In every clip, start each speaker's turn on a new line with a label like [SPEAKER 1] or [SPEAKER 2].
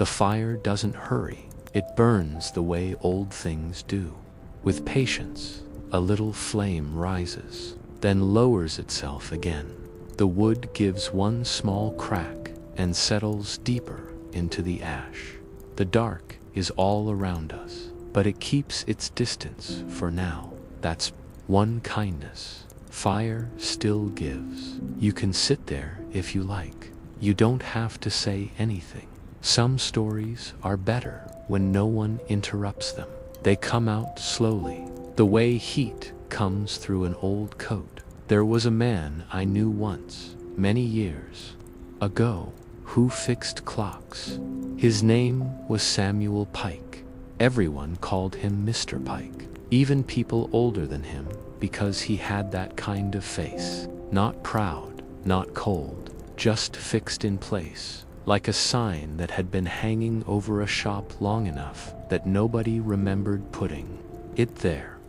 [SPEAKER 1] The fire doesn't hurry, it burns the way old things do. With patience, a little flame rises, then lowers itself again. The wood gives one small crack and settles deeper into the ash. The dark is all around us, but it keeps its distance for now. That's one kindness fire still gives. You can sit there if you like. You don't have to say anything. Some stories are better when no one interrupts them. They come out slowly, the way heat comes through an old coat. There was a man I knew once, many years ago, who fixed clocks. His name was Samuel Pike. Everyone called him Mr. Pike, even people older than him, because he had that kind of face. Not proud, not cold, just fixed in place, like a sign that had been hanging over a shop long enough that nobody remembered putting it there.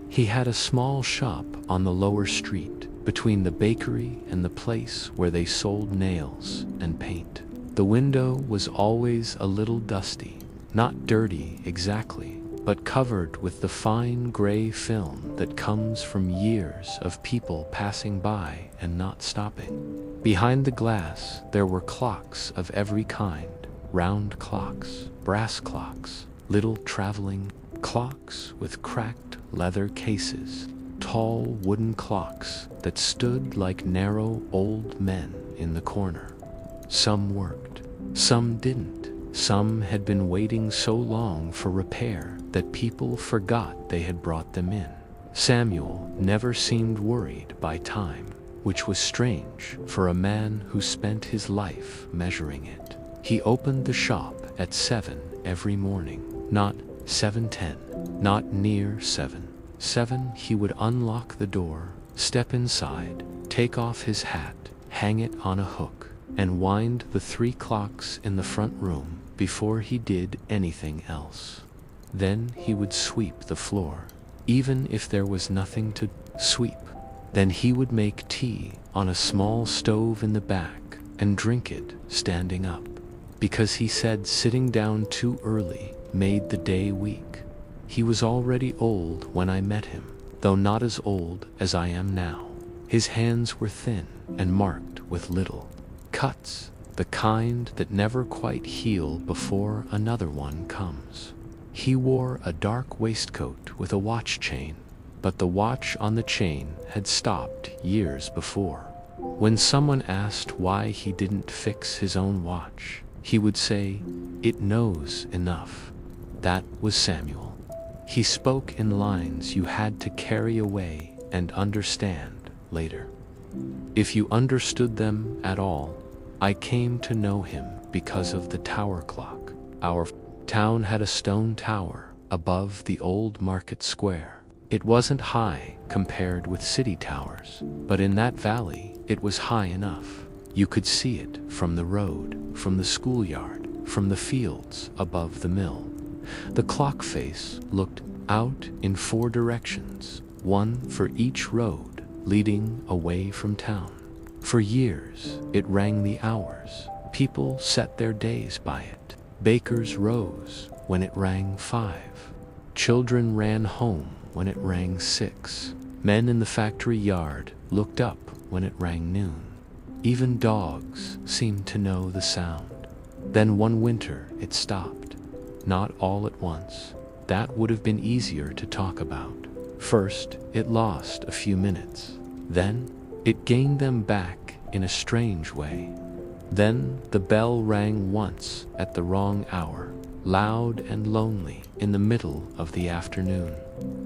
[SPEAKER 1] He had a small shop on the lower street, between the bakery and the place where they sold nails and paint. The window was always a little dusty, not dirty exactly, but covered with the fine gray film that comes from years of people passing by and not stopping. Behind the glass, there were clocks of every kind, round clocks, brass clocks, little traveling clocks with cracked leather cases, tall wooden clocks that stood like narrow old men in the corner. Some worked, some didn't. Some had been waiting so long for repair that people forgot they had brought them in. Samuel never seemed worried by time, which was strange for a man who spent his life measuring it. He opened the shop at 7 every morning, not 7:10, not near 7. 7, he would unlock the door, step inside, take off his hat, hang it on a hook, and wind the 3 clocks in the front room before he did anything else. Then he would sweep the floor, even if there was nothing to sweep. Then he would make tea on a small stove in the back and drink it standing up, because he said sitting down too early made the day weak. He was already old when I met him, though not as old as I am now. His hands were thin and marked with little cuts, the kind that never quite heal before another one comes. He wore a dark waistcoat with a watch chain, but the watch on the chain had stopped years before. When someone asked why he didn't fix his own watch, he would say, "It knows enough." That was Samuel. He spoke in lines you had to carry away and understand later. If you understood them at all. I came to know him because of the tower clock. Our town had a stone tower above the old market square. It wasn't high compared with city towers, but in that valley it was high enough. You could see it from the road, from the schoolyard, from the fields above the mill. The clock face looked out in 4 directions, one for each road leading away from town. For years, it rang the hours. People set their days by it. Bakers rose when it rang 5. Children ran home when it rang 6. Men in the factory yard looked up when it rang noon. Even dogs seemed to know the sound. Then one winter, it stopped. Not all at once. That would have been easier to talk about. First, it lost a few minutes. Then, it gained them back in a strange way. Then the bell rang once at the wrong hour, loud and lonely in the middle of the afternoon.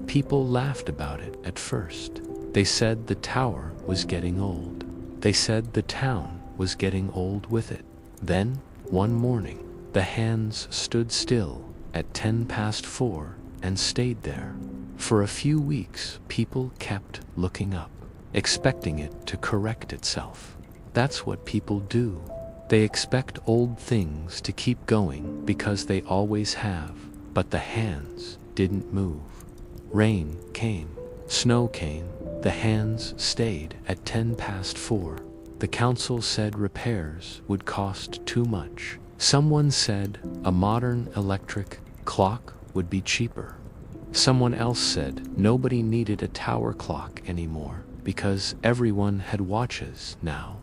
[SPEAKER 1] People laughed about it at first. They said the tower was getting old. They said the town was getting old with it. Then, one morning, the hands stood still at 4:10 and stayed there. For a few weeks, people kept looking up, expecting it to correct itself. That's what people do. They expect old things to keep going because they always have, but the hands didn't move. Rain came, snow came, the hands stayed at 4:10. The council said repairs would cost too much. Someone said a modern electric clock would be cheaper. Someone else said nobody needed a tower clock anymore because everyone had watches now.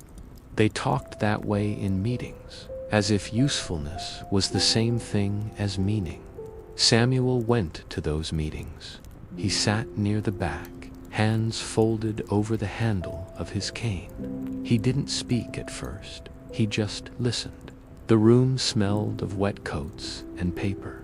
[SPEAKER 1] They talked that way in meetings, as if usefulness was the same thing as meaning. Samuel went to those meetings. He sat near the back, hands folded over the handle of his cane. He didn't speak at first. He just listened. The room smelled of wet coats and paper.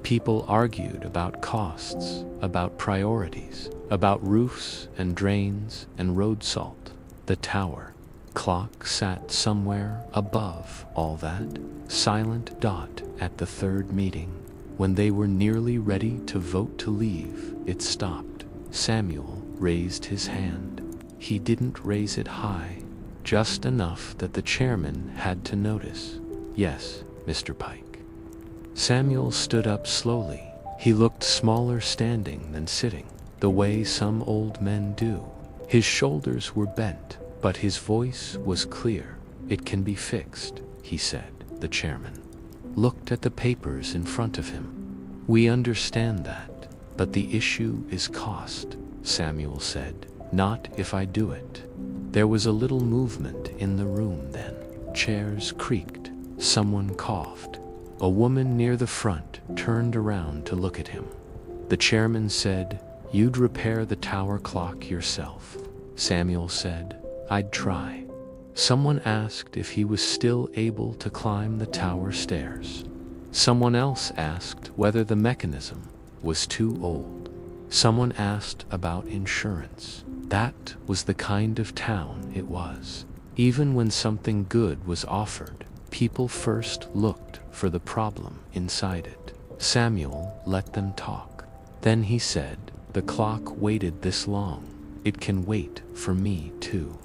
[SPEAKER 1] People argued about costs, about priorities, about roofs and drains and road salt. The tower clock sat somewhere above all that, silent dot at the third meeting. When they were nearly ready to vote to leave, it stopped. Samuel raised his hand. He didn't raise it high, just enough that the chairman had to notice. "Yes, Mr. Pike." Samuel stood up slowly. He looked smaller standing than sitting, the way some old men do. His shoulders were bent, but his voice was clear. "It can be fixed," he said. The chairman looked at the papers in front of him. "We understand that, but the issue is cost," Samuel said. "Not if I do it." There was a little movement in the room then. Chairs creaked. Someone coughed. A woman near the front turned around to look at him. The chairman said, "You'd repair the tower clock yourself." Samuel said, "I'd try." Someone asked if he was still able to climb the tower stairs. Someone else asked whether the mechanism was too old. Someone asked about insurance. That was the kind of town it was. Even when something good was offered, people first looked for the problem inside it. Samuel let them talk. Then he said, "The clock waited this long. It can wait for me too."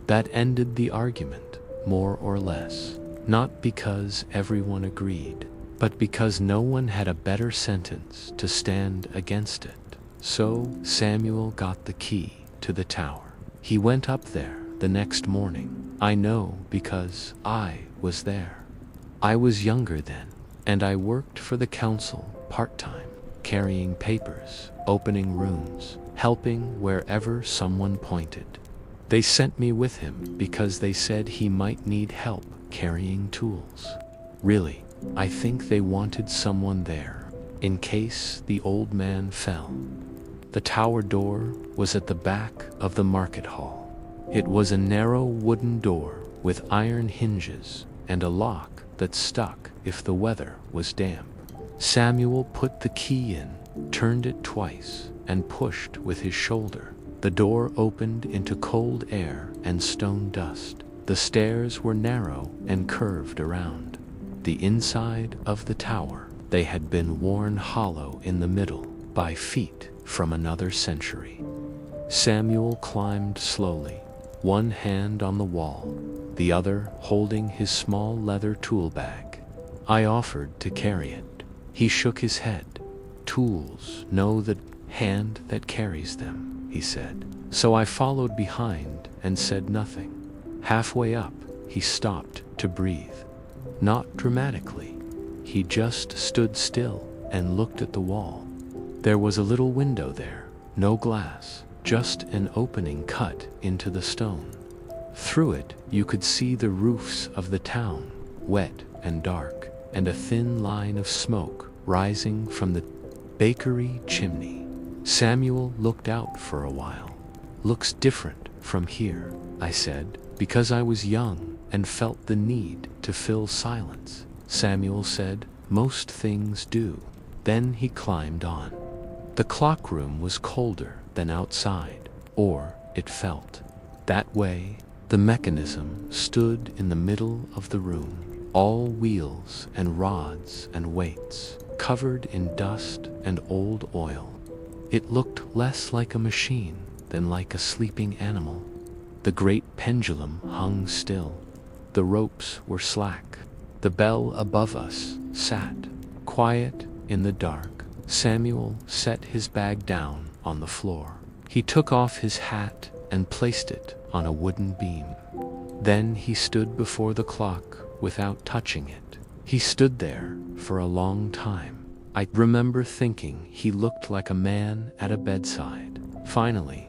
[SPEAKER 1] That ended the argument, more or less. Not because everyone agreed, but because no one had a better sentence to stand against it. So Samuel got the key to the tower. He went up there the next morning. I know because I was there. I was younger then, and I worked for the council part-time, carrying papers, opening rooms, helping wherever someone pointed. They sent me with him because they said he might need help carrying tools. Really, I think they wanted someone there, in case the old man fell. The tower door was at the back of the market hall. It was a narrow wooden door with iron hinges and a lock that stuck if the weather was damp. Samuel put the key in, turned it twice, and pushed with his shoulder. The door opened into cold air and stone dust. The stairs were narrow and curved around. The inside of the tower, they had been worn hollow in the middle by feet from another century. Samuel climbed slowly, one hand on the wall, the other holding his small leather tool bag. I offered to carry it. He shook his head. "Tools know the hand that carries them," he said. So I followed behind and said nothing. Halfway up, he stopped to breathe. Not dramatically. He just stood still and looked at the wall. There was a little window there, no glass, just an opening cut into the stone. Through it, you could see the roofs of the town, wet and dark, and a thin line of smoke rising from the bakery chimney. Samuel looked out for a while. "Looks different from here," I said, because I was young and felt the need to fill silence. Samuel said, "Most things do." Then he climbed on. The clock room was colder than outside, or it felt that way. The mechanism stood in the middle of the room, all wheels and rods and weights, covered in dust and old oil. It looked less like a machine than like a sleeping animal. The great pendulum hung still. The ropes were slack. The bell above us sat, quiet in the dark. Samuel set his bag down on the floor. He took off his hat and placed it on a wooden beam. Then he stood before the clock without touching it. He stood there for a long time. I remember thinking he looked like a man at a bedside. Finally,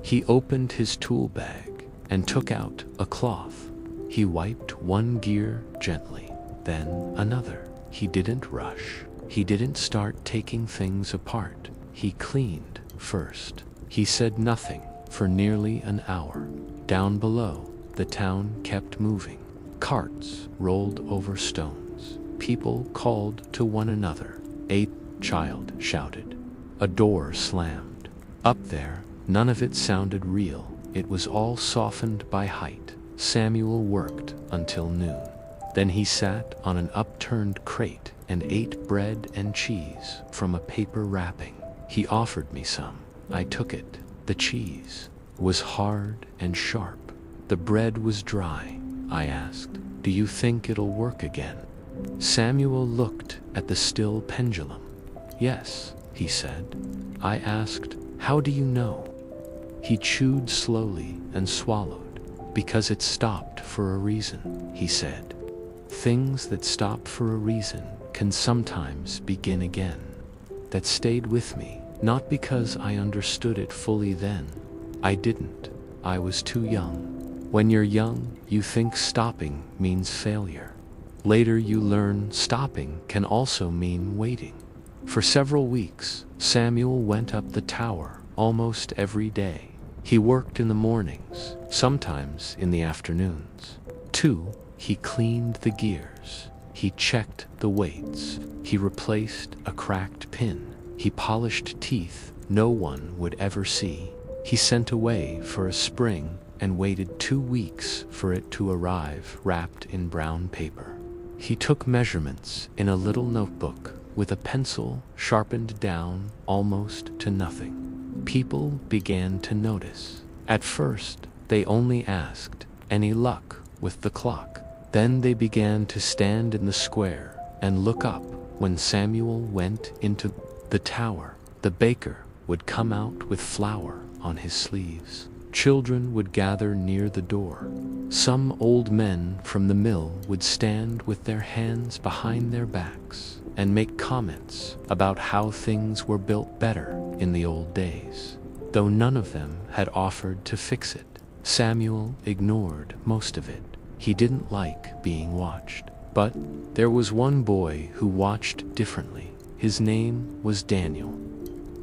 [SPEAKER 1] he opened his tool bag and took out a cloth. He wiped one gear gently, then another. He didn't rush. He didn't start taking things apart. He cleaned first. He said nothing for nearly an hour. Down below, the town kept moving. Carts rolled over stones. People called to one another. A child shouted. A door slammed. Up there, none of it sounded real. It was all softened by height. Samuel worked until noon. Then he sat on an upturned crate and ate bread and cheese from a paper wrapping. He offered me some. I took it. The cheese was hard and sharp. The bread was dry. I asked, "Do you think it'll work again?" Samuel looked at the still pendulum. "Yes," he said. I asked, "How do you know?" He chewed slowly and swallowed. "Because it stopped for a reason," he said. "Things that stop for a reason can sometimes begin again." That stayed with me, not because I understood it fully then. I didn't. I was too young. When you're young, you think stopping means failure. Later you learn stopping can also mean waiting. For several weeks, Samuel went up the tower almost every day. He worked in the mornings, sometimes in the afternoons. He cleaned the gears. He checked the weights. He replaced a cracked pin. He polished teeth no one would ever see. He sent away for a spring and waited 2 weeks for it to arrive wrapped in brown paper. He took measurements in a little notebook with a pencil sharpened down almost to nothing. People began to notice. At first, they only asked, "Any luck with the clock?" Then they began to stand in the square and look up. When Samuel went into the tower, the baker would come out with flour on his sleeves. Children would gather near the door. Some old men from the mill would stand with their hands behind their backs and make comments about how things were built better in the old days. Though none of them had offered to fix it, Samuel ignored most of it. He didn't like being watched. But there was one boy who watched differently. His name was Daniel.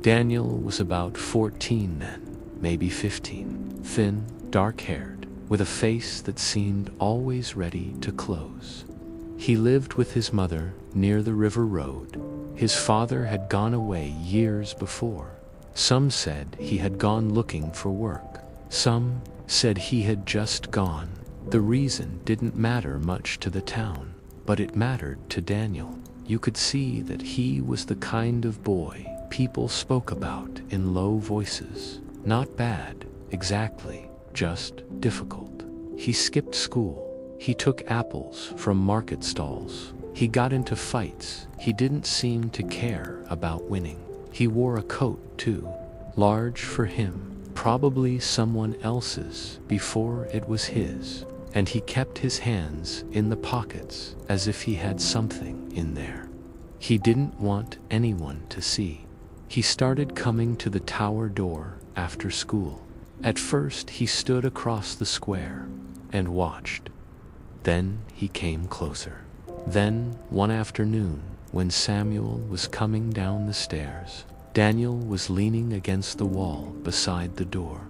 [SPEAKER 1] Daniel was about 14 then, maybe 15, thin, dark-haired, with a face that seemed always ready to close. He lived with his mother near the river road. His father had gone away years before. Some said he had gone looking for work. Some said he had just gone. The reason didn't matter much to the town, but it mattered to Daniel. You could see that he was the kind of boy people spoke about in low voices. Not bad, exactly, just difficult. He skipped school. He took apples from market stalls. He got into fights. He didn't seem to care about winning. He wore a coat, too, large for him, probably someone else's before it was his, and he kept his hands in the pockets as if he had something in there. He didn't want anyone to see. He started coming to the tower door after school. At first he stood across the square and watched. Then he came closer. Then, one afternoon, when Samuel was coming down the stairs, Daniel was leaning against the wall beside the door.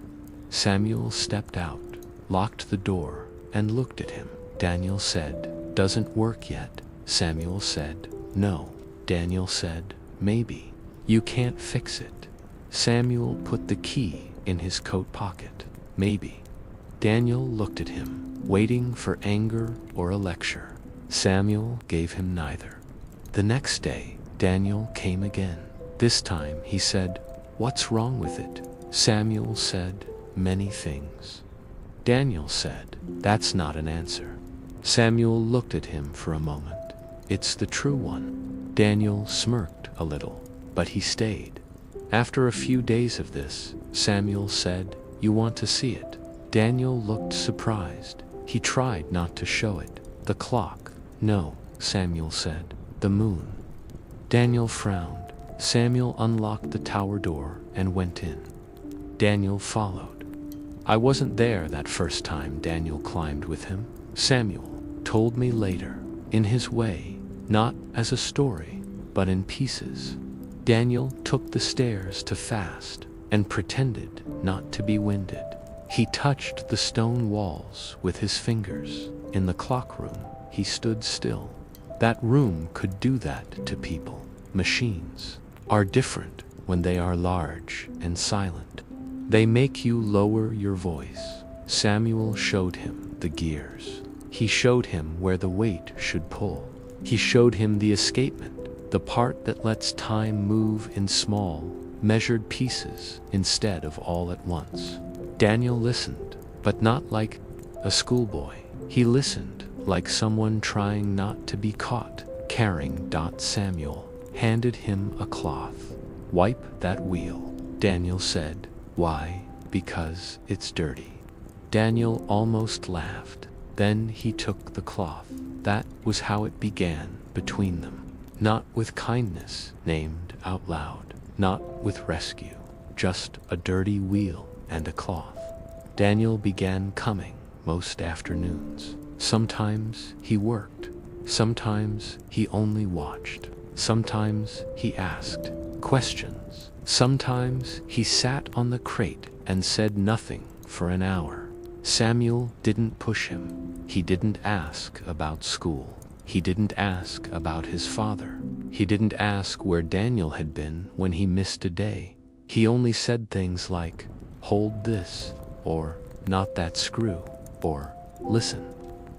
[SPEAKER 1] Samuel stepped out, locked the door, and looked at him. Daniel said, "Doesn't work yet." Samuel said, "No." Daniel said, "Maybe. You can't fix it." Samuel put the key in his coat pocket. "Maybe." Daniel looked at him, waiting for anger or a lecture. Samuel gave him neither. The next day, Daniel came again. This time he said, "What's wrong with it?" Samuel said, "Many things." Daniel said, "That's not an answer." Samuel looked at him for a moment. "It's the true one." Daniel smirked a little, but he stayed. After a few days of this, Samuel said, "You want to see it?" Daniel looked surprised. He tried not to show it. "The clock." "No," Samuel said. "The moon." Daniel frowned. Samuel unlocked the tower door and went in. Daniel followed. "I wasn't there that first time Daniel climbed with him," Samuel told me later, in his way, not as a story, but in pieces. Daniel took the stairs to fast and pretended not to be winded. He touched the stone walls with his fingers. In the clock room, he stood still. That room could do that to people. Machines are different when they are large and silent. They make you lower your voice. Samuel showed him the gears. He showed him where the weight should pull. He showed him the escapement, the part that lets time move in small, measured pieces instead of all at once. Daniel listened, but not like a schoolboy. He listened like someone trying not to be caught. Caring. Samuel handed him a cloth. "Wipe that wheel," Daniel said. "Why?" "Because it's dirty." Daniel almost laughed. Then he took the cloth. That was how it began between them. Not with kindness named out loud, not with rescue, just a dirty wheel and a cloth. Daniel began coming most afternoons. Sometimes he worked. Sometimes he only watched. Sometimes he asked questions. Sometimes he sat on the crate and said nothing for an hour. Samuel didn't push him. He didn't ask about school. He didn't ask about his father. He didn't ask where Daniel had been when he missed a day. He only said things like, "Hold this," or "Not that screw," or "Listen."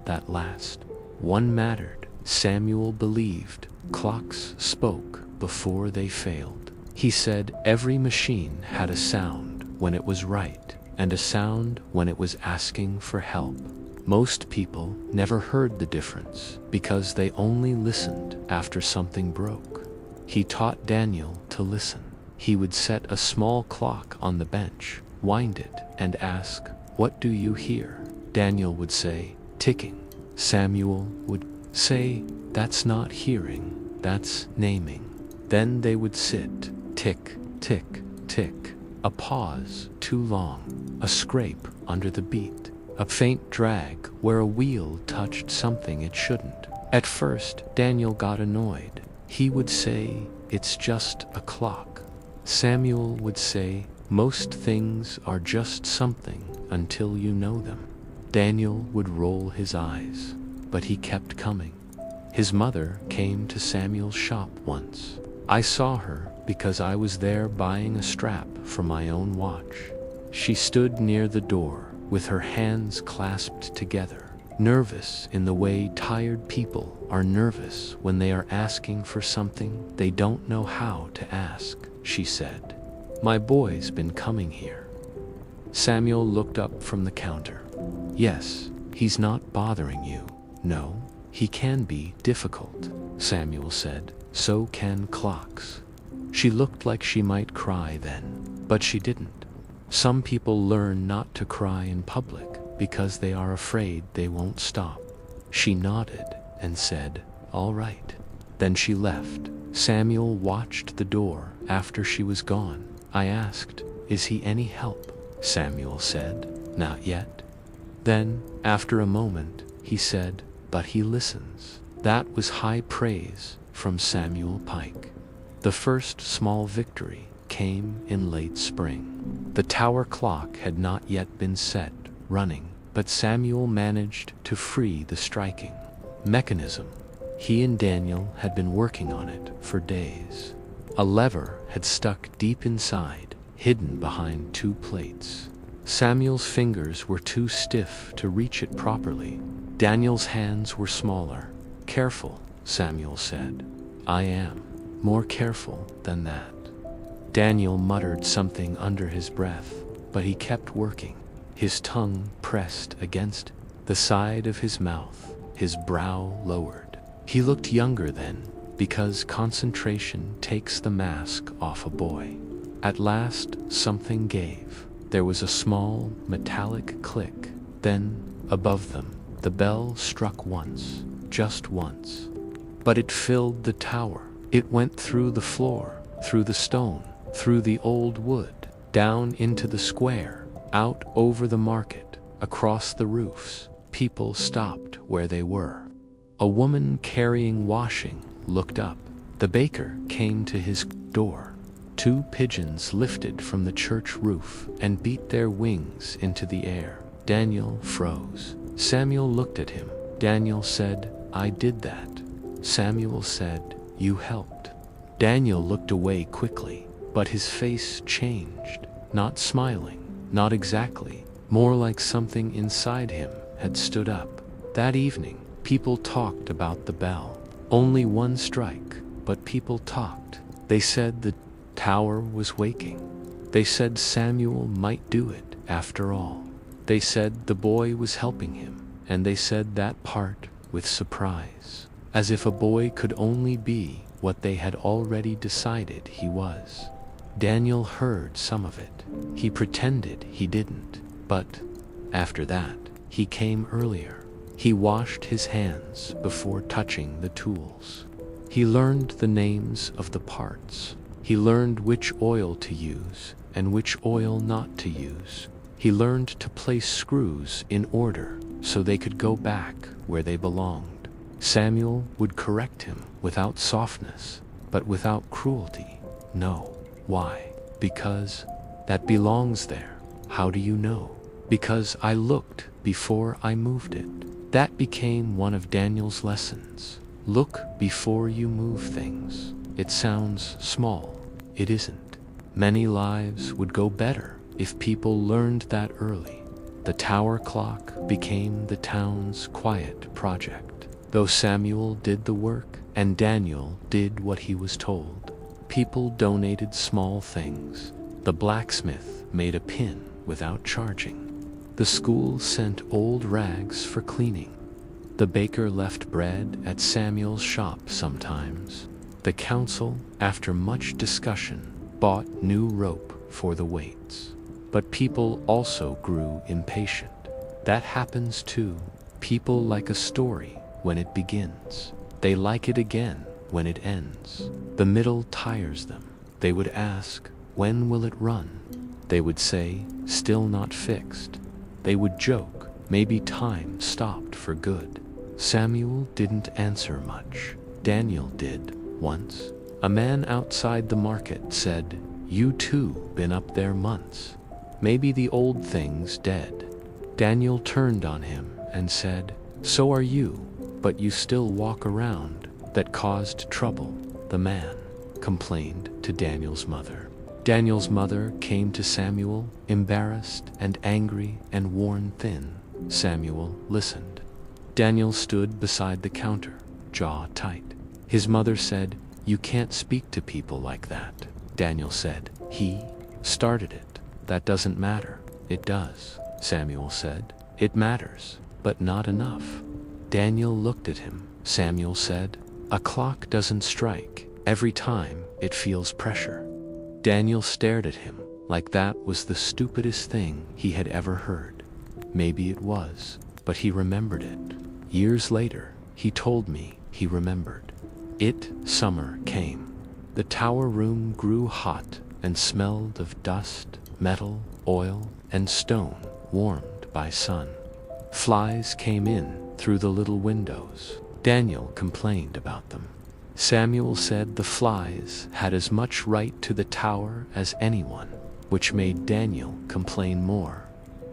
[SPEAKER 1] That last one mattered. Samuel believed clocks spoke before they failed. He said every machine had a sound when it was right, and a sound when it was asking for help. Most people never heard the difference because they only listened after something broke. He taught Daniel to listen. He would set a small clock on the bench, wind it, and ask, "What do you hear?" Daniel would say, "Ticking." Samuel would say, "That's not hearing, that's naming." Then they would sit, tick, tick, tick. A pause too long, a scrape under the beat, a faint drag where a wheel touched something it shouldn't. At first, Daniel got annoyed. He would say, "It's just a clock." Samuel would say, "Most things are just something until you know them." Daniel would roll his eyes, but he kept coming. His mother came to Samuel's shop once. I saw her because I was there buying a strap for my own watch. She stood near the door with her hands clasped together, nervous in the way tired people are nervous when they are asking for something they don't know how to ask. She said, "My boy's been coming here." Samuel looked up from the counter. "Yes, he's not bothering you." "No, he can be difficult," Samuel said. "So can clocks." She looked like she might cry then, but she didn't. Some people learn not to cry in public because they are afraid they won't stop. She nodded and said, "All right." Then she left. Samuel watched the door after she was gone. I asked, "Is he any help?" Samuel said, "Not yet." Then, after a moment, he said, "But he listens." That was high praise from Samuel Pike. The first small victory came in late spring. The tower clock had not yet been set, running, but Samuel managed to free the striking mechanism. He and Daniel had been working on it for days. A lever had stuck deep inside, hidden behind two plates. Samuel's fingers were too stiff to reach it properly. Daniel's hands were smaller. "Careful," Samuel said. "I am more careful than that." Daniel muttered something under his breath, but he kept working. His tongue pressed against the side of his mouth, his brow lowered. He looked younger then, because concentration takes the mask off a boy. At last, something gave. There was a small, metallic click. Then, above them, the bell struck once, just once. but it filled the tower. It went through the floor, through the stone, through the old wood, down into the square, out over the market, across the roofs. People stopped where they were. A woman carrying washing looked up. The baker came to his door. 2 pigeons lifted from the church roof and beat their wings into the air. Daniel froze. Samuel looked at him. Daniel said, "I did that." Samuel said, "You helped." Daniel looked away quickly, but his face changed. Not smiling, not exactly, more like something inside him had stood up. That evening, people talked about the bell. Only 1 strike, but people talked. They said the tower was waking. They said Samuel might do it after all. They said the boy was helping him, and they said that part with surprise, as if a boy could only be what they had already decided he was. Daniel heard some of it. He pretended he didn't, but after that, he came earlier. He washed his hands before touching the tools. He learned the names of the parts. He learned which oil to use and which oil not to use. He learned to place screws in order so they could go back where they belonged. Samuel would correct him without softness, but without cruelty. No. Why? Because that belongs there. How do you know? Because I looked before I moved it. That became one of Daniel's lessons. Look before you move things. It sounds small. It isn't. Many lives would go better if people learned that early. The tower clock became the town's quiet project. Though Samuel did the work and Daniel did what he was told, people donated small things. The blacksmith made a pin without charging. The school sent old rags for cleaning. The baker left bread at Samuel's shop sometimes. The council, after much discussion, bought new rope for the weights. But people also grew impatient. That happens too. People like a story when it begins. They like it again when it ends. The middle tires them. They would ask, "When will it run?" They would say, "Still not fixed." They would joke, "Maybe time stopped for good." Samuel didn't answer much. Daniel did, once. A man outside the market said, "You too been up there months. Maybe the old thing's dead." Daniel turned on him and said, "So are you, but you still walk around. That caused trouble." The man complained to Daniel's mother. Daniel's mother came to Samuel, embarrassed and angry and worn thin. Samuel listened. Daniel stood beside the counter, jaw tight. His mother said, "You can't speak to people like that." Daniel said, "He started it." "That doesn't matter." "It does," Samuel said. "It matters, but not enough." Daniel looked at him. Samuel said, "A clock doesn't strike every time it feels pressure." Daniel stared at him like that was the stupidest thing he had ever heard. Maybe it was, but he remembered it. Years later, he told me he remembered. Summer came. The tower room grew hot and smelled of dust, metal, oil, and stone warmed by sun. Flies came in through the little windows. Daniel complained about them. Samuel said the flies had as much right to the tower as anyone, which made Daniel complain more.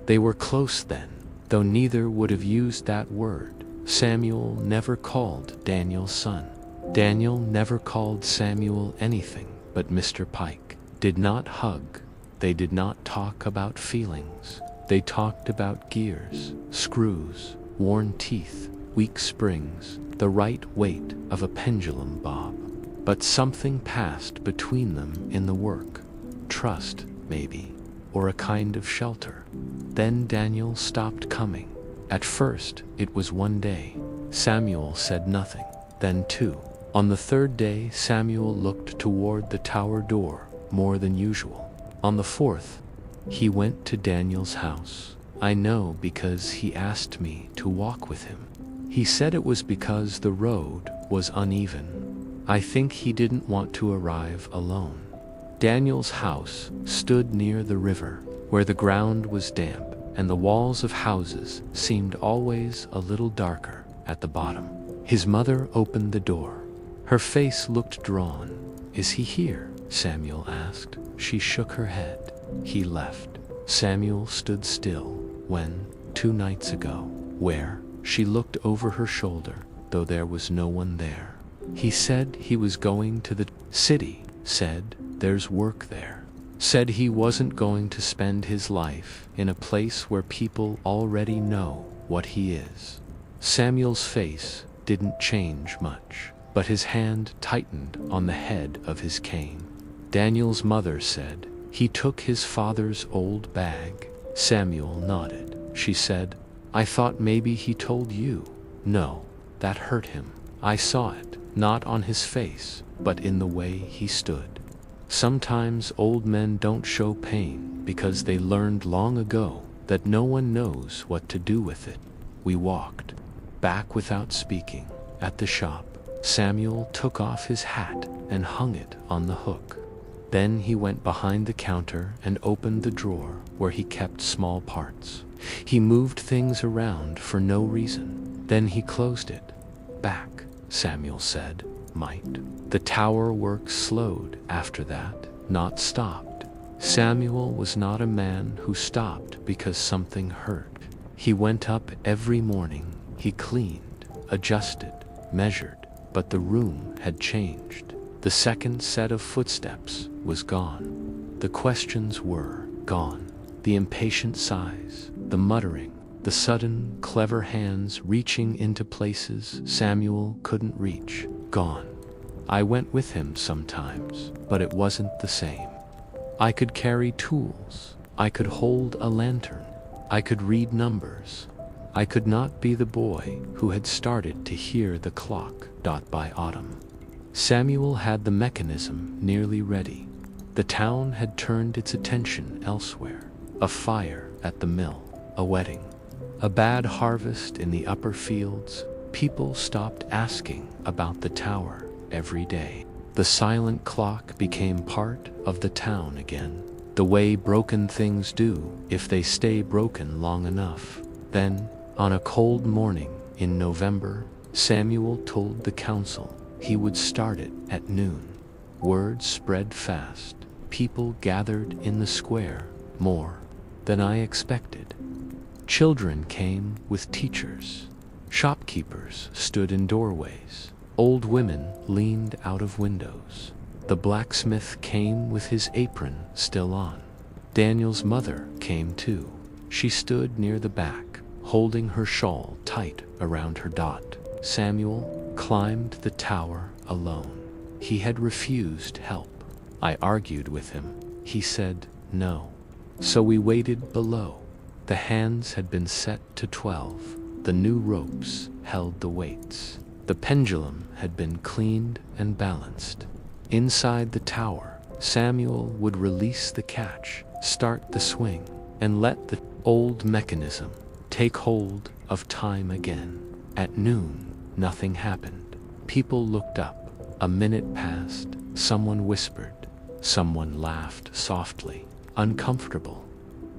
[SPEAKER 1] They were close then, though neither would have used that word. Samuel never called Daniel son. Daniel never called Samuel anything but Mr. Pike. Did not hug. They did not talk about feelings. They talked about gears, screws, worn teeth, weak springs, the right weight of a pendulum bob. But something passed between them in the work. Trust, maybe, or a kind of shelter. Then Daniel stopped coming. At first, it was 1 day. Samuel said nothing. Then 2. On the 3rd day, Samuel looked toward the tower door more than usual. On the 4th, he went to Daniel's house. I know because he asked me to walk with him. He said it was because the road was uneven. I think he didn't want to arrive alone. Daniel's house stood near the river, where the ground was damp and the walls of houses seemed always a little darker at the bottom. His mother opened the door. Her face looked drawn. "Is he here?" Samuel asked. She shook her head. "He left." Samuel stood still. "When?" "2 nights ago." "Where?" She looked over her shoulder, though there was no one there. "He said he was going to the city. Said there's work there. Said he wasn't going to spend his life in a place where people already know what he is." Samuel's face didn't change much, but his hand tightened on the head of his cane. Daniel's mother said, "He took his father's old bag." Samuel nodded. She said, "I thought maybe he told you." "No, that hurt him. I saw it, not on his face, but in the way he stood. Sometimes old men don't show pain because they learned long ago that no one knows what to do with it." We walked back without speaking. At the shop, Samuel took off his hat and hung it on the hook. Then he went behind the counter and opened the drawer where he kept small parts. He moved things around for no reason. Then he closed it. "Back," Samuel said. "Might." The tower work slowed after that, not stopped. Samuel was not a man who stopped because something hurt. He went up every morning. He cleaned, adjusted, measured, but the room had changed. The second set of footsteps was gone. The questions were gone. The impatient sighs, the muttering, the sudden, clever hands reaching into places Samuel couldn't reach, gone. I went with him sometimes, but it wasn't the same. I could carry tools. I could hold a lantern. I could read numbers. I could not be the boy who had started to hear the clock dot by autumn. Samuel had the mechanism nearly ready. The town had turned its attention elsewhere. A fire at the mill, a wedding, a bad harvest in the upper fields. People stopped asking about the tower every day. The silent clock became part of the town again, the way broken things do if they stay broken long enough. Then, on a cold morning in November, Samuel told the council he would start it at noon. Word spread fast. People gathered in the square, more than I expected. Children came with teachers. Shopkeepers stood in doorways. Old women leaned out of windows. The blacksmith came with his apron still on. Daniel's mother came too. She stood near the back, holding her shawl tight around her dot. Samuel climbed the tower alone. He had refused help. I argued with him. He said no. So we waited below. The hands had been set to 12. The new ropes held the weights. The pendulum had been cleaned and balanced. Inside the tower, Samuel would release the catch, start the swing, and let the old mechanism take hold of time again. At noon, nothing happened. People looked up. A minute passed. Someone whispered. Someone laughed softly, uncomfortable.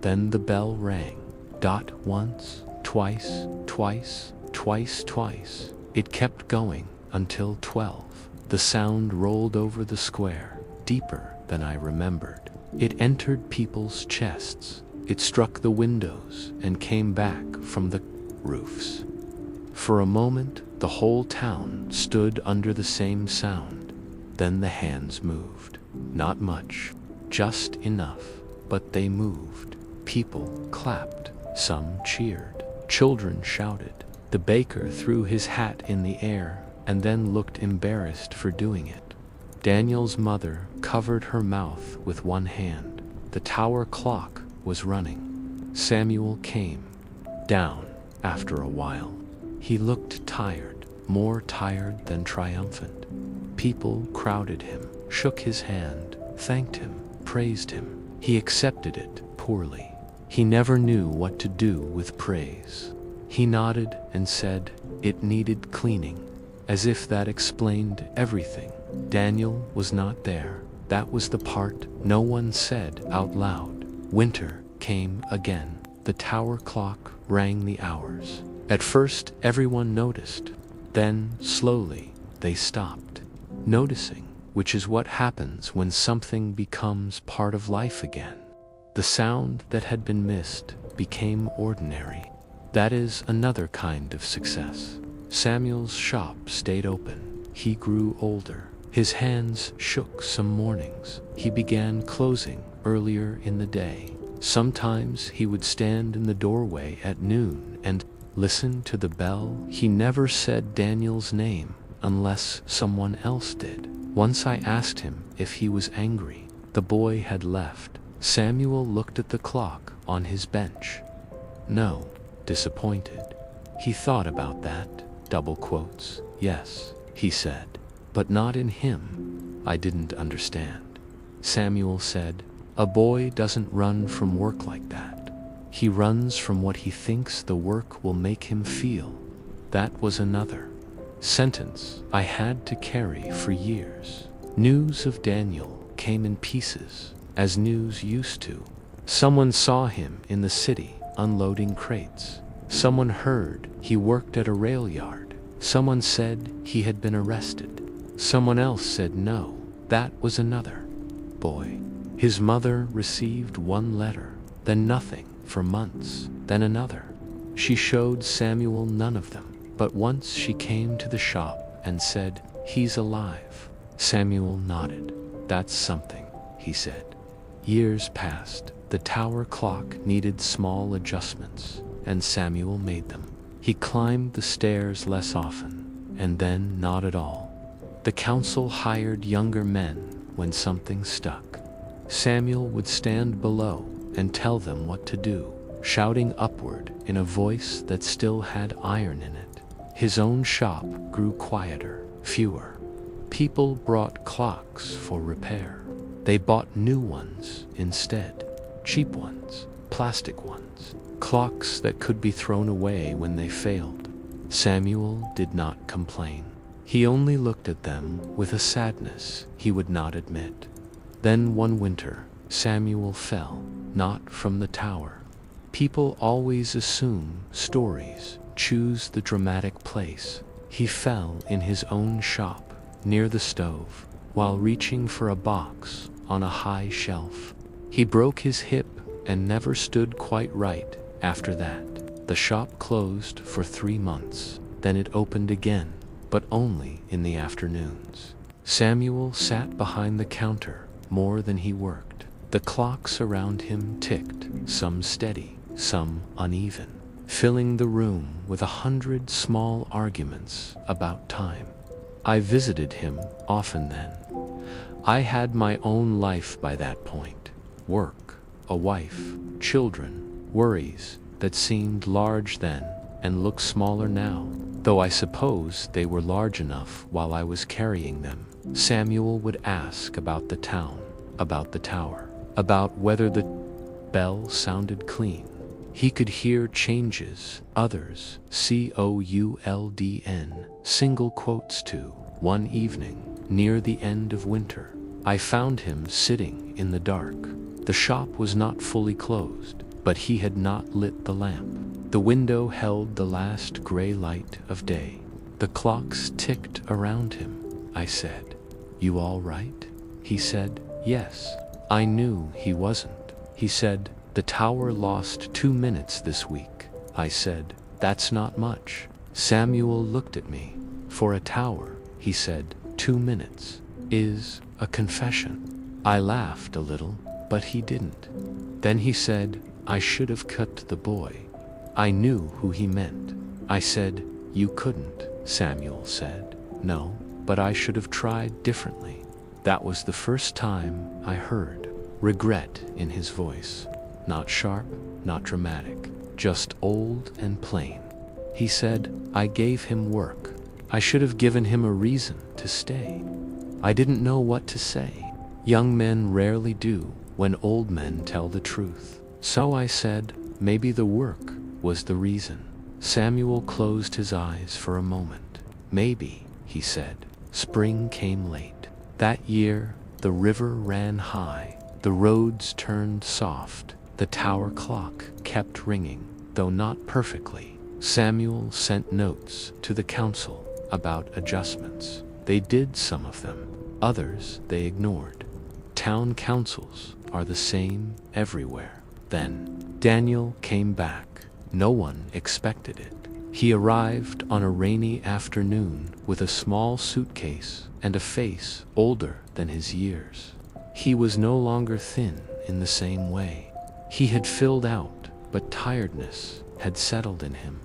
[SPEAKER 1] Then the bell rang. Dot once, twice, twice, twice, twice. It kept going until 12. The sound rolled over the square, deeper than I remembered. It entered people's chests. It struck the windows and came back from the roofs. For a moment, the whole town stood under the same sound. Then the hands moved. Not much, just enough, but they moved. People clapped. Some cheered. Children shouted. The baker threw his hat in the air and then looked embarrassed for doing it. Daniel's mother covered her mouth with one hand. The tower clock was running. Samuel came down after a while. He looked tired, more tired than triumphant. People crowded him, shook his hand, thanked him, praised him. He accepted it poorly. He never knew what to do with praise. He nodded and said it needed cleaning, as if that explained everything. Daniel was not there. That was the part no one said out loud. Winter came again. The tower clock rang the hours. At first, everyone noticed. Then, slowly, they stopped noticing, which is what happens when something becomes part of life again. The sound that had been missed became ordinary. That is another kind of success. Samuel's shop stayed open. He grew older. His hands shook some mornings. He began closing earlier in the day. Sometimes he would stand in the doorway at noon and listen to the bell. He never said Daniel's name unless someone else did. Once I asked him if he was angry. The boy had left. Samuel looked at the clock on his bench. No, disappointed. He thought about that, double quotes. Yes, he said, but not in him. I didn't understand. Samuel said, a boy doesn't run from work like that. He runs from what he thinks the work will make him feel. That was another sentence I had to carry for years. News of Daniel came in pieces, as news used to. Someone saw him in the city unloading crates. Someone heard he worked at a rail yard. Someone said he had been arrested. Someone else said no. That was another boy. His mother received one letter, then nothing for months, then another. She showed Samuel none of them, but once she came to the shop and said, he's alive. Samuel nodded. That's something, he said. Years passed. The tower clock needed small adjustments, and Samuel made them. He climbed the stairs less often, and then not at all. The council hired younger men when something stuck. Samuel would stand below and tell them what to do, shouting upward in a voice that still had iron in it. His own shop grew quieter, fewer. People brought clocks for repair. They bought new ones instead, cheap ones, plastic ones, clocks that could be thrown away when they failed. Samuel did not complain. He only looked at them with a sadness he would not admit. Then one winter, Samuel fell, not from the tower. People always assume stories choose the dramatic place. He fell in his own shop, near the stove, while reaching for a box on a high shelf. He broke his hip and never stood quite right after that. The shop closed for 3 months. Then it opened again, but only in the afternoons. Samuel sat behind the counter more than he worked. The clocks around him ticked, some steady, some uneven, filling the room with 100 small arguments about time. I visited him often then. I had my own life by that point. Work, a wife, children, worries that seemed large then and look smaller now, though I suppose they were large enough while I was carrying them. Samuel would ask about the town, about the tower, about whether the bell sounded clean. He could hear changes, others, COULDN, single quotes too. One evening, near the end of winter, I found him sitting in the dark. The shop was not fully closed, but he had not lit the lamp. The window held the last gray light of day. The clocks ticked around him. I said, "You all right?" He said, "Yes." I knew he wasn't. He said, "The tower lost 2 minutes this week." I said, "That's not much." Samuel looked at me. "For a tower," he said, 2 minutes is a confession." I laughed a little, but he didn't. Then he said, "I should have cut the boy." I knew who he meant. I said, "You couldn't," Samuel said. "No, but I should have tried differently." That was the first time I heard regret in his voice. Not sharp, not dramatic, just old and plain. He said, "I gave him work. I should have given him a reason to stay." I didn't know what to say. Young men rarely do when old men tell the truth. So I said, maybe the work was the reason. Samuel closed his eyes for a moment. "Maybe," he said. Spring came late. That year, the river ran high, the roads turned soft, the tower clock kept ringing, though not perfectly. Samuel sent notes to the council about adjustments. They did some of them, others they ignored. Town councils are the same everywhere. Then Daniel came back. No one expected it. He arrived on a rainy afternoon with a small suitcase and a face older than his years. He was no longer thin in the same way. He had filled out, but tiredness had settled in him.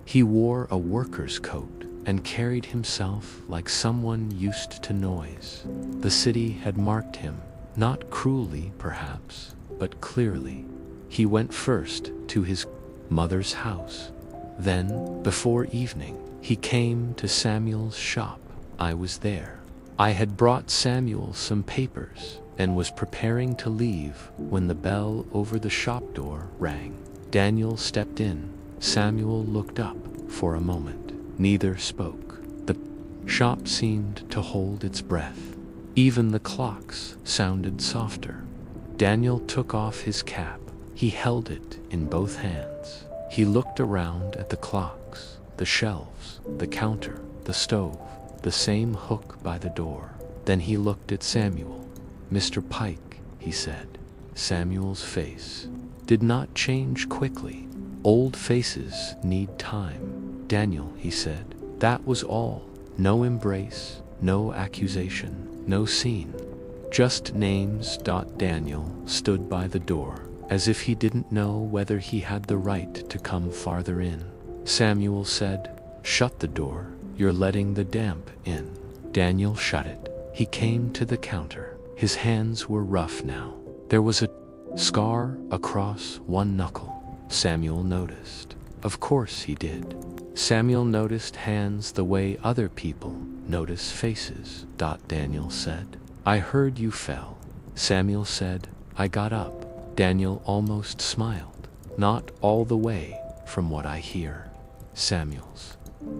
[SPEAKER 1] He wore a worker's coat and carried himself like someone used to noise. The city had marked him, not cruelly perhaps, but clearly. He went first to his mother's house. Then, before evening, he came to Samuel's shop. I was there. I had brought Samuel some papers and was preparing to leave when the bell over the shop door rang. Daniel stepped in. Samuel looked up for a moment. Neither spoke. The shop seemed to hold its breath. Even the clocks sounded softer. Daniel took off his cap. He held it in both hands. He looked around at the clocks, the shelves, the counter, the stove, the same hook by the door. Then he looked at Samuel. Mr. Pike, he said. Samuel's face did not change quickly. Old faces need time. Daniel, he said. That was all. No embrace, no accusation, no scene. Just names. Daniel stood by the door, as if he didn't know whether he had the right to come farther in. Samuel said, "Shut the door. You're letting the damp in." Daniel shut it. He came to the counter. His hands were rough now. There was a scar across one knuckle. Samuel noticed. Of course he did. Samuel noticed hands the way other people notice faces. Daniel said, "I heard you fell." Samuel said, "I got up." Daniel almost smiled. "Not all the way, from what I hear." Samuel's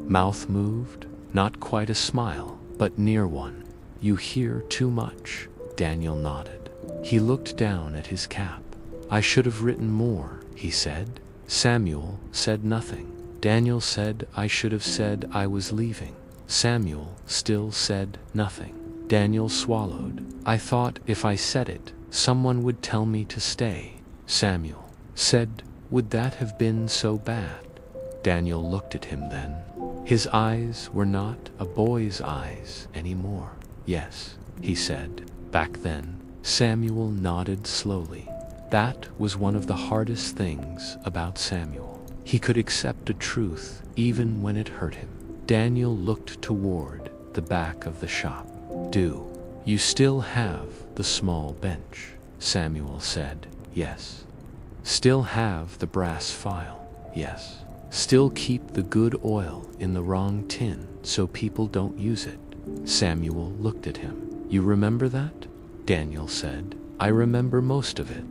[SPEAKER 1] mouth moved, not quite a smile, but near one. "You hear too much." Daniel nodded. He looked down at his cap. "I should have written more," he said. Samuel said nothing. Daniel said, "I should have said I was leaving." Samuel still said nothing. Daniel swallowed. "I thought if I said it, someone would tell me to stay." Samuel said, "Would that have been so bad?" Daniel looked at him then. His eyes were not a boy's eyes anymore. "Yes," he said. "Back then." Samuel nodded slowly. That was one of the hardest things about Samuel. He could accept a truth even when it hurt him. Daniel looked toward the back of the shop. "Do you still have the small bench?" Samuel said. "Yes." "Still have the brass file?" "Yes." "Still keep the good oil in the wrong tin so people don't use it?" Samuel looked at him. "You remember that?" Daniel said. "I remember most of it."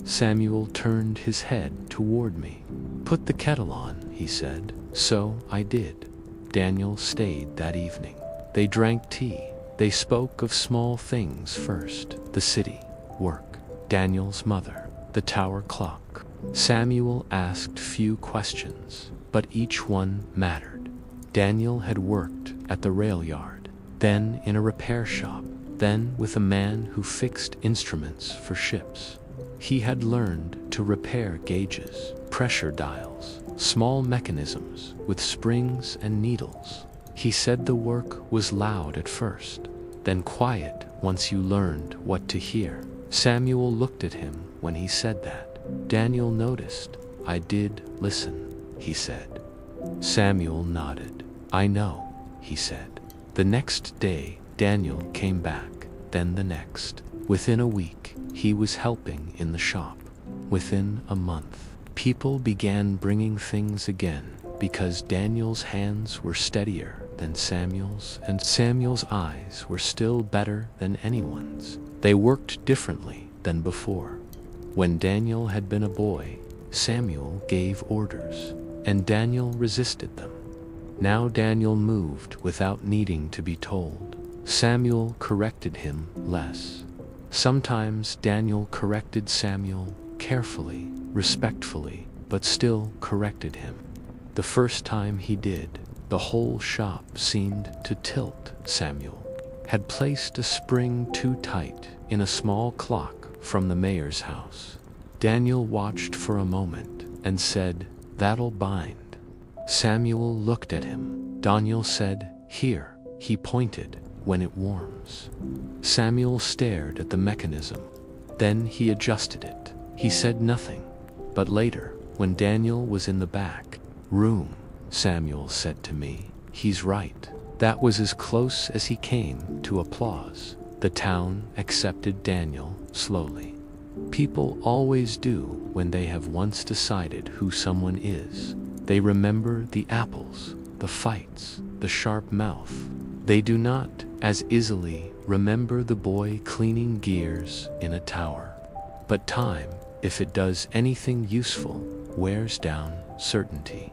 [SPEAKER 1] Samuel turned his head toward me. "Put the kettle on," he said. So I did. Daniel stayed that evening. They drank tea. They spoke of small things first. The city, work, Daniel's mother, the tower clock. Samuel asked few questions, but each one mattered. Daniel had worked at the rail yard, then in a repair shop, then with a man who fixed instruments for ships. He had learned to repair gauges, pressure dials, small mechanisms with springs and needles. He said the work was loud at first, then quiet once you learned what to hear. Samuel looked at him when he said that. Daniel noticed. "I did listen," he said. Samuel nodded. "I know," he said. The next day, Daniel came back, then the next. Within a week, he was helping in the shop. Within a month, people began bringing things again because Daniel's hands were steadier than Samuel's, and Samuel's eyes were still better than anyone's. They worked differently than before. When Daniel had been a boy, Samuel gave orders, and Daniel resisted them. Now Daniel moved without needing to be told. Samuel corrected him less. Sometimes Daniel corrected Samuel carefully, respectfully, but still corrected him. The first time he did, the whole shop seemed to tilt. Samuel had placed a spring too tight in a small clock from the mayor's house. Daniel watched for a moment and said, "That'll bind." Samuel looked at him. Daniel said, "Here." He pointed, "When it warms." Samuel stared at the mechanism. Then he adjusted it. He said nothing. But later, when Daniel was in the back room, Samuel said to me, "He's right." That was as close as he came to applause. The town accepted Daniel slowly. People always do when they have once decided who someone is. They remember the apples, the fights, the sharp mouth. They do not as easily remember the boy cleaning gears in a tower. But time, if it does anything useful, wears down certainty.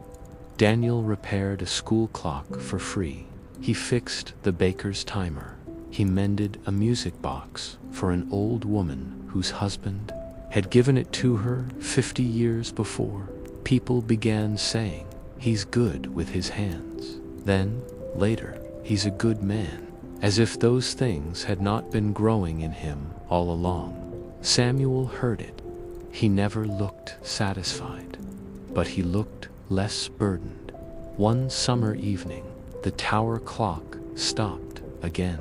[SPEAKER 1] Daniel repaired a school clock for free. He fixed the baker's timer. He mended a music box for an old woman whose husband had given it to her 50 years before. People began saying, "He's good with his hands." Then, later, "He's a good man," as if those things had not been growing in him all along. Samuel heard it. He never looked satisfied, but he looked less burdened. One summer evening, the tower clock stopped again.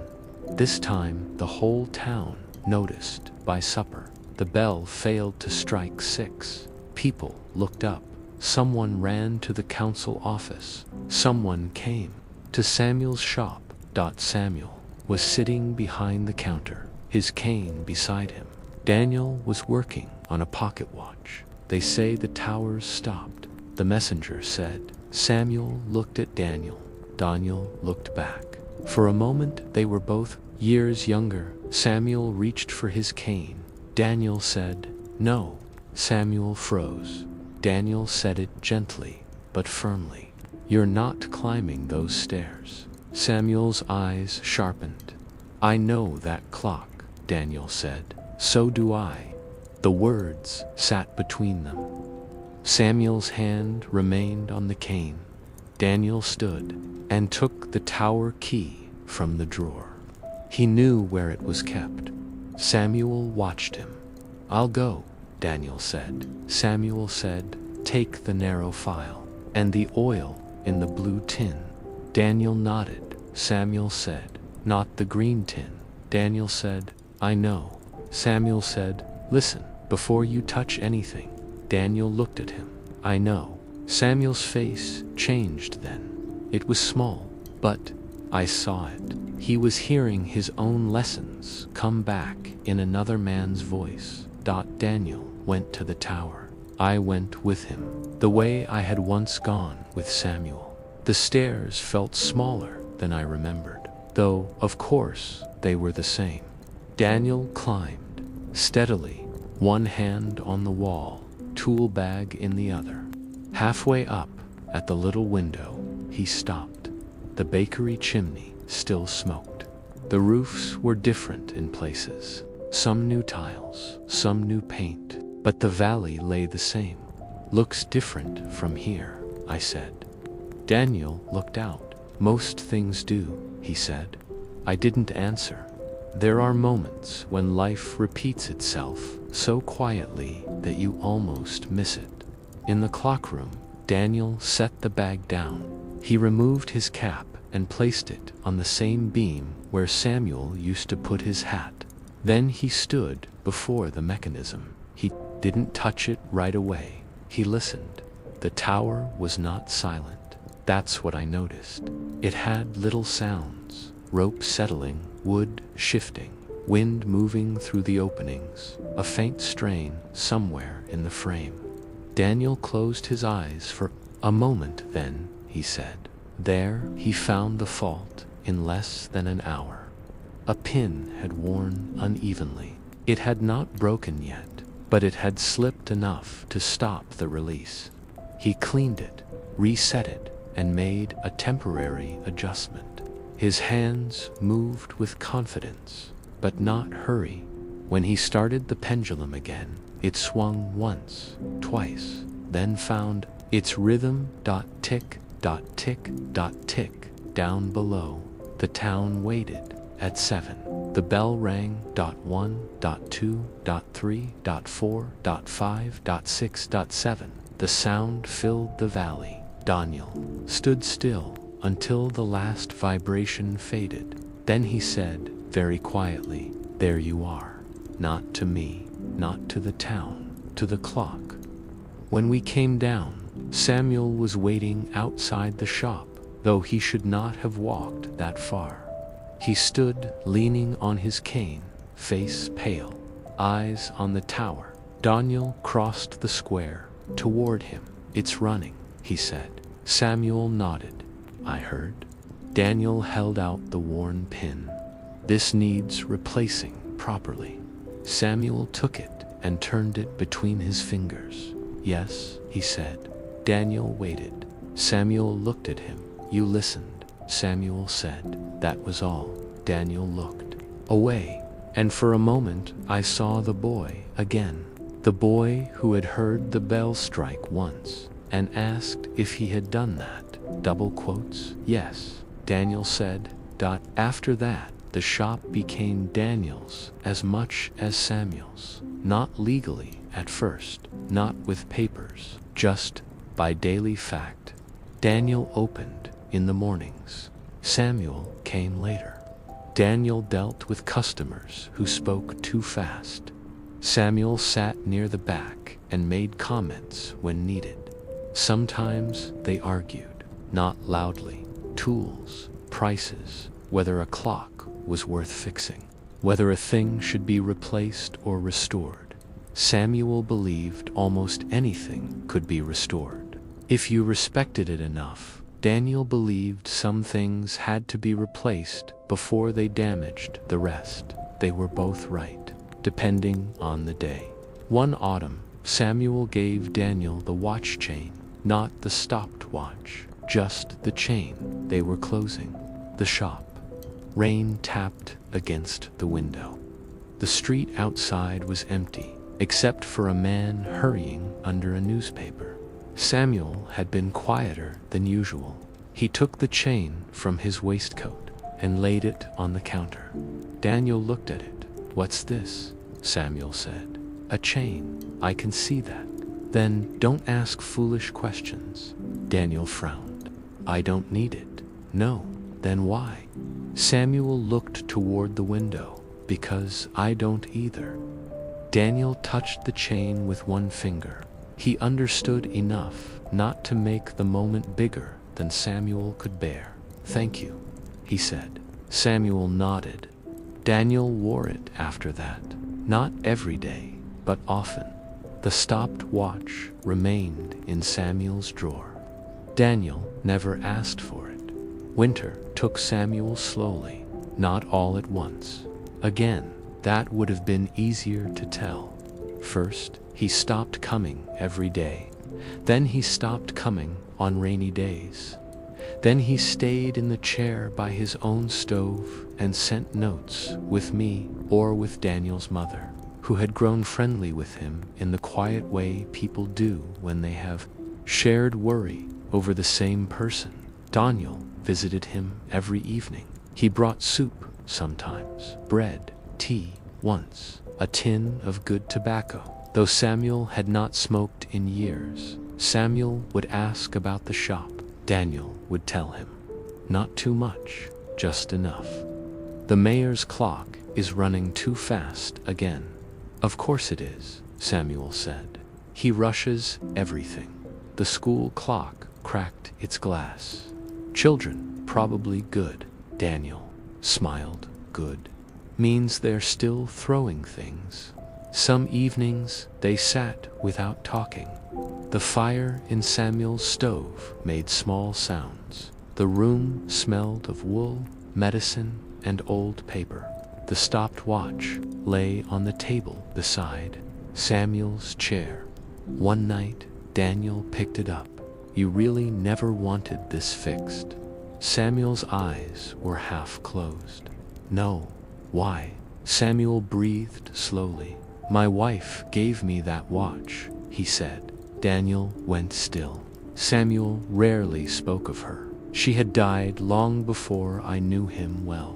[SPEAKER 1] This time, the whole town noticed. By supper, the bell failed to strike 6. People looked up. Someone ran to the council office. Someone came to Samuel's shop. Samuel was sitting behind the counter, his cane beside him. Daniel was working on a pocket watch. "They say the towers stopped," the messenger said. Samuel looked at Daniel. Daniel looked back. For a moment they were both years younger. Samuel reached for his cane. Daniel said, "No." Samuel froze. Daniel said it gently, but firmly. "You're not climbing those stairs." Samuel's eyes sharpened. "I know that clock," Daniel said. "So do I." The words sat between them. Samuel's hand remained on the cane. Daniel stood and took the tower key from the drawer. He knew where it was kept. Samuel watched him. "I'll go," Daniel said. Samuel said, "Take the narrow file and the oil in the blue tin." Daniel nodded. Samuel said, "Not the green tin." Daniel said, "I know." Samuel said, "Listen, before you touch anything." Daniel looked at him. "I know." Samuel's face changed then. It was small, but I saw it. He was hearing his own lessons come back in another man's voice. Daniel went to the tower. I went with him, the way I had once gone with Samuel. The stairs felt smaller than I remembered, though, of course, they were the same. Daniel climbed steadily, one hand on the wall, tool bag in the other. Halfway up, at the little window, he stopped. The bakery chimney still smoked. The roofs were different in places. Some new tiles, some new paint, but the valley lay the same. "Looks different from here," I said. Daniel looked out. "Most things do," he said. I didn't answer. There are moments when life repeats itself so quietly that you almost miss it. In the clockroom, Daniel set the bag down. He removed his cap and placed it on the same beam where Samuel used to put his hat. Then he stood before the mechanism. He didn't touch it right away. He listened. The tower was not silent. That's what I noticed. It had little sounds: rope settling, wood shifting, wind moving through the openings, a faint strain somewhere in the frame. Daniel closed his eyes for a moment. Then he said. There he found the fault in less than an hour. A pin had worn unevenly. It had not broken yet, but it had slipped enough to stop the release. He cleaned it, reset it, and made a temporary adjustment. His hands moved with confidence, but not hurry. When he started the pendulum again, it swung once, twice, then found its rhythm. Tick, tick, tick. Down below, the town waited. At 7, the bell rang. 1, 2, 3, 4, 5, 6, 7. The sound filled the valley. Daniel stood still until the last vibration faded. Then he said, very quietly, "There you are. Not to me, not to the town, to the clock." When we came down, Samuel was waiting outside the shop, though he should not have walked that far. He stood leaning on his cane, face pale, eyes on the tower. Daniel crossed the square toward him. "It's running," he said. Samuel nodded. "I heard." Daniel held out the worn pin. "This needs replacing properly." Samuel took it and turned it between his fingers. "Yes," he said. Daniel waited. Samuel looked at him. "You listened," Samuel said. "That was all." Daniel looked away, and for a moment I saw the boy again. The boy who had heard the bell strike once and asked if he had done that. Double quotes. "Yes," Daniel said. After that, the shop became Daniel's as much as Samuel's. Not legally at first, not with papers, just by daily fact. Daniel opened in the mornings. Samuel came later. Daniel dealt with customers who spoke too fast. Samuel sat near the back and made comments when needed. Sometimes they argued, not loudly. Tools, prices, whether a clock was worth fixing, whether a thing should be replaced or restored. Samuel believed almost anything could be restored, if you respected it enough. Daniel believed some things had to be replaced before they damaged the rest. They were both right, depending on the day. One autumn, Samuel gave Daniel the watch chain, not the stopped watch, just the chain. They were closing the shop. Rain tapped against the window. The street outside was empty, except for a man hurrying under a newspaper. Samuel had been quieter than usual. He took the chain from his waistcoat and laid it on the counter. Daniel looked at it. "What's this?" Samuel said. "A chain. I can see that." "Then don't ask foolish questions." Daniel frowned. "I don't need it." "No. Then why?" Samuel looked toward the window. "Because I don't either." Daniel touched the chain with one finger. He understood enough not to make the moment bigger than Samuel could bear. "Thank you," he said. Samuel nodded. Daniel wore it after that. Not every day, but often. The stopped watch remained in Samuel's drawer. Daniel never asked for it. Winter took Samuel slowly, not all at once. Again, that would have been easier to tell. First, he stopped coming every day. Then he stopped coming on rainy days. Then he stayed in the chair by his own stove and sent notes with me or with Daniel's mother, who had grown friendly with him in the quiet way people do when they have shared worry over the same person. Daniel visited him every evening. He brought soup sometimes, bread, tea, once, a tin of good tobacco. Though Samuel had not smoked in years, Samuel would ask about the shop. Daniel would tell him. Not too much, just enough. "The mayor's clock is running too fast again." "Of course it is," Samuel said. "He rushes everything." The school clock cracked its glass. "Children, probably good." Daniel smiled. "Good means they're still throwing things." Some evenings they sat without talking. The fire in Samuel's stove made small sounds. The room smelled of wool, medicine, and old paper. The stopped watch lay on the table beside Samuel's chair. One night, Daniel picked it up. You really never wanted this fixed?" Samuel's eyes were half closed. "No. Why?" Samuel breathed slowly. "My wife gave me that watch," he said. Daniel went still. Samuel rarely spoke of her. She had died long before I knew him well.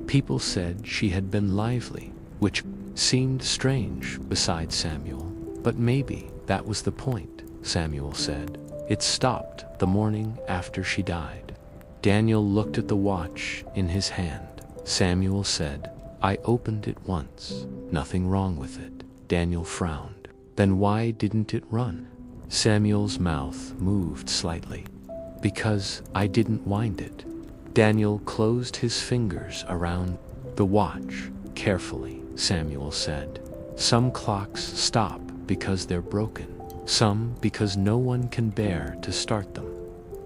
[SPEAKER 1] People said she had been lively, which seemed strange beside Samuel. But maybe that was the point, Samuel said. It stopped the morning after she died. Daniel looked at the watch in his hand. Samuel said, "I opened it once. Nothing wrong with it." Daniel frowned. "Then why didn't it run?" Samuel's mouth moved slightly. "Because I didn't wind it." Daniel closed his fingers around the watch carefully. Samuel said, "Some clocks stop because they're broken. Some because no one can bear to start them."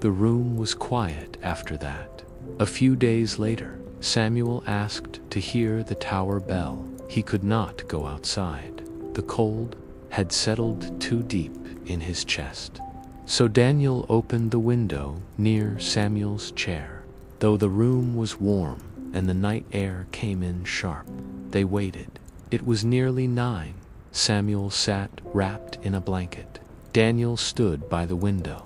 [SPEAKER 1] The room was quiet after that. A few days later, Samuel asked to hear the tower bell. He could not go outside. The cold had settled too deep in his chest. So Daniel opened the window near Samuel's chair. Though the room was warm and the night air came in sharp, they waited. It was nearly 9. Samuel sat wrapped in a blanket. Daniel stood by the window.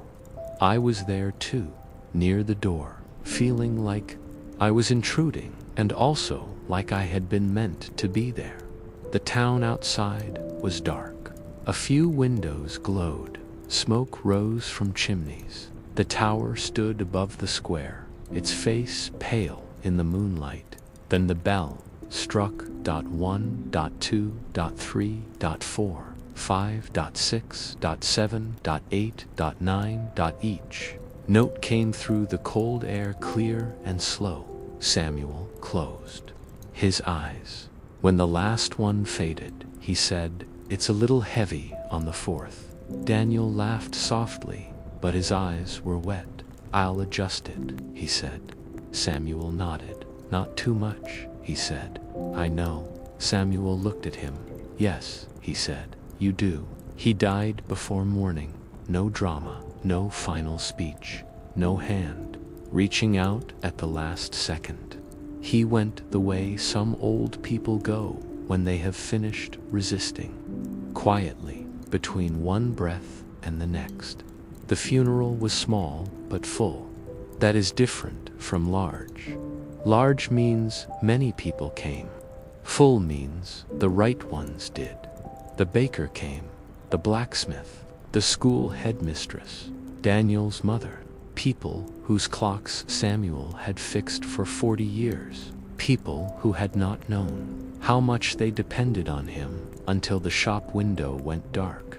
[SPEAKER 1] I was there too, near the door, feeling like I was intruding and also like I had been meant to be there. The town outside was dark. A few windows glowed. Smoke rose from chimneys. The tower stood above the square, its face pale in the moonlight. Then the bell struck. 1, 2, 3, 4, 5, 6, 7, 8, 9. Each note came through the cold air clear and slow. Samuel closed his eyes. When the last one faded, he said, "It's a little heavy on the 4th. Daniel laughed softly, but his eyes were wet. "I'll adjust it," he said. Samuel nodded. "Not too much," he said. "I know." Samuel looked at him. "Yes," he said, "you do." He died before morning. No drama, no final speech, no hand reaching out at the last second. He went the way some old people go when they have finished resisting, quietly, between one breath and the next. The funeral was small but full. That is different from large. Large means many people came. Full means the right ones did. The baker came, the blacksmith, the school headmistress, Daniel's mother, people whose clocks Samuel had fixed for 40 years, people who had not known how much they depended on him until the shop window went dark.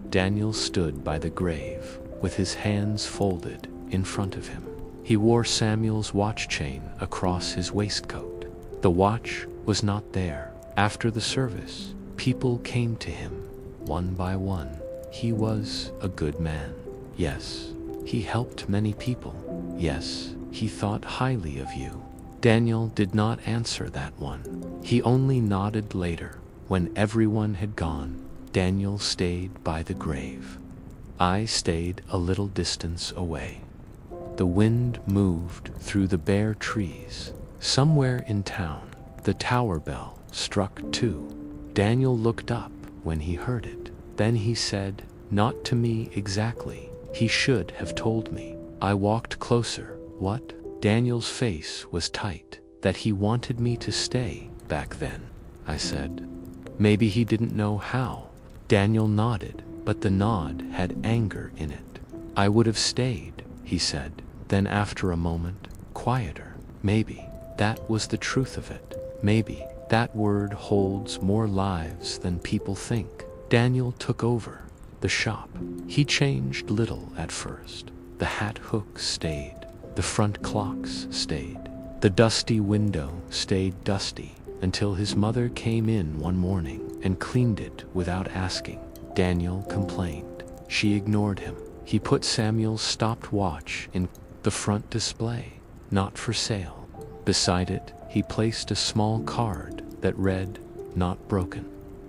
[SPEAKER 1] Daniel stood by the grave with his hands folded in front of him. He wore Samuel's watch chain across his waistcoat. The watch was not there. After the service, people came to him, one by one. He was a good man. Yes, he helped many people. Yes, he thought highly of you. Daniel did not answer that one. He only nodded later. When everyone had gone, Daniel stayed by the grave. I stayed a little distance away. The wind moved through the bare trees. Somewhere in town, the tower bell struck 2. Daniel looked up when he heard it. Then he said, "Not to me exactly. He should have told me." I walked closer. "What?" Daniel's face was tight. "That he wanted me to stay back then," I said. "Maybe he didn't know how." Daniel nodded, but the nod had anger in it. "I would have stayed," he said. Then after a moment, quieter, "Maybe that was the truth of it. Maybe that word holds more lives than people think." Daniel took over the shop. He changed little at first. The hat hook stayed. The front clocks stayed. The dusty window stayed dusty until his mother came in one morning and cleaned it without asking. Daniel complained. She ignored him. He put Samuel's stopped watch in the front display, "Not for sale." Beside it, he placed a small card that read, "Not broken,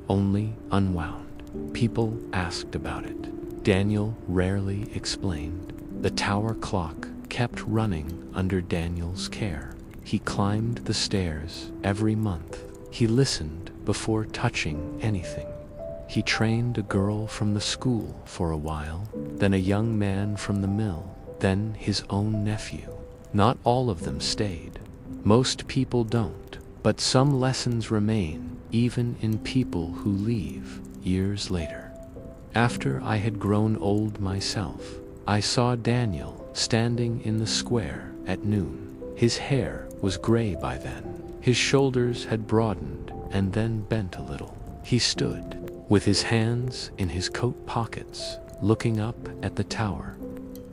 [SPEAKER 1] only unwound." People asked about it. Daniel rarely explained. The tower clock kept running under Daniel's care. He climbed the stairs every month. He listened before touching anything. He trained a girl from the school for a while, then a young man from the mill, then his own nephew. Not all of them stayed. Most people don't, but some lessons remain, even in people who leave years later. After I had grown old myself, I saw Daniel standing in the square at noon. His hair was gray by then. His shoulders had broadened and then bent a little. He stood, with his hands in his coat pockets, looking up at the tower.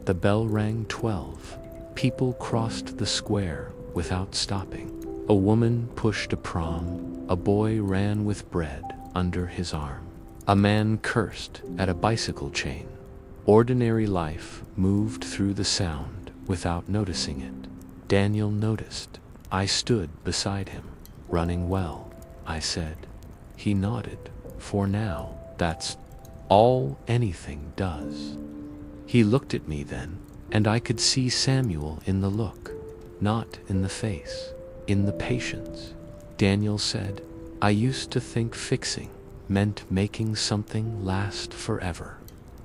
[SPEAKER 1] The bell rang 12. People crossed the square without stopping. A woman pushed a pram. A boy ran with bread under his arm. A man cursed at a bicycle chain. Ordinary life moved through the sound without noticing it. Daniel noticed. I stood beside him. Running well, I said. He nodded. For now, that's all anything does. He looked at me then, and I could see Samuel in the look, not in the face, in the patience. Daniel said, I used to think fixing meant making something last forever.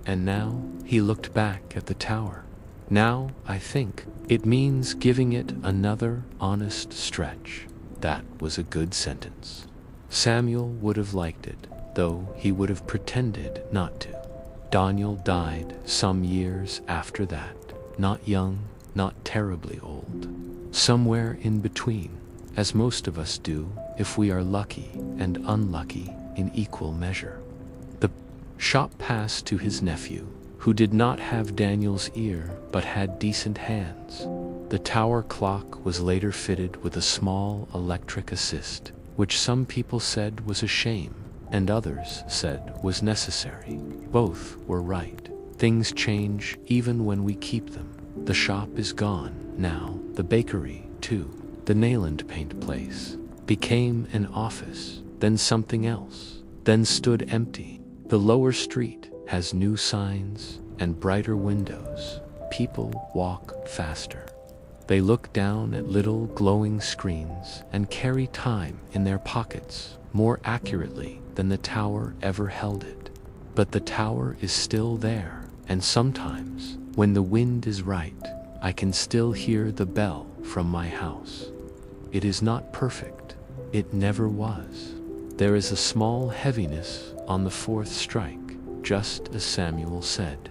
[SPEAKER 1] And now he looked back at the tower. Now I think it means giving it another honest stretch. That was a good sentence. Samuel would have liked it, though he would have pretended not to. Daniel died some years after that. Not young, not terribly old. Somewhere in between, as most of us do if we are lucky and unlucky in equal measure. The shop passed to his nephew, who did not have Daniel's ear but had decent hands. The tower clock was later fitted with a small electric assist, which some people said was a shame, and others said was necessary. Both were right. Things change even when we keep them. The shop is gone now. The bakery, too. The nail and paint place became an office, then something else, then stood empty. The lower street has new signs and brighter windows. People walk faster. They look down at little glowing screens and carry time in their pockets more accurately than the tower ever held it. But the tower is still there, and sometimes, when the wind is right, I can still hear the bell from my house. It is not perfect. It never was. There is a small heaviness on the fourth strike, just as Samuel said.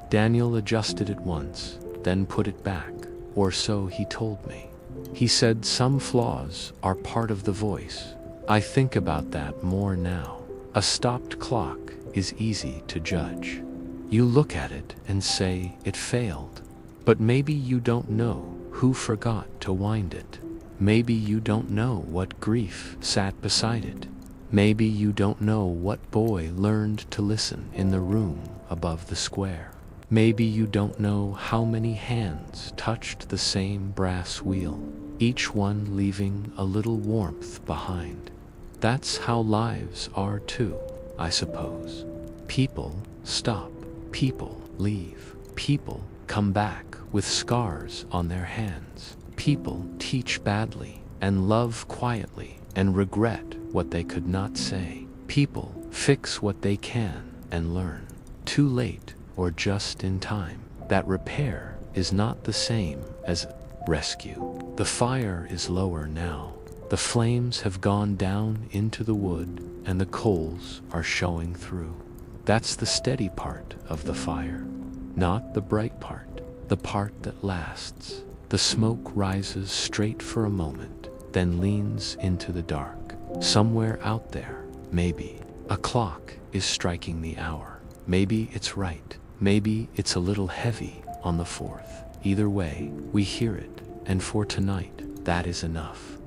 [SPEAKER 1] Daniel adjusted it once, then put it back, or so he told me. He said some flaws are part of the voice. I think about that more now. A stopped clock is easy to judge. You look at it and say it failed. But maybe you don't know who forgot to wind it. Maybe you don't know what grief sat beside it. Maybe you don't know what boy learned to listen in the room above the square. Maybe you don't know how many hands touched the same brass wheel, each one leaving a little warmth behind. That's how lives are too, I suppose. People stop, people leave, people come back with scars on their hands. People teach badly and love quietly and regret what they could not say. People fix what they can and learn. Too late or just in time. That repair is not the same as rescue. The fire is lower now. The flames have gone down into the wood and the coals are showing through. That's the steady part of the fire, not the bright part, the part that lasts. The smoke rises straight for a moment, then leans into the dark. Somewhere out there, maybe, a clock is striking the hour. Maybe it's right. Maybe it's a little heavy on the fourth. Either way, we hear it, and for tonight, that is enough.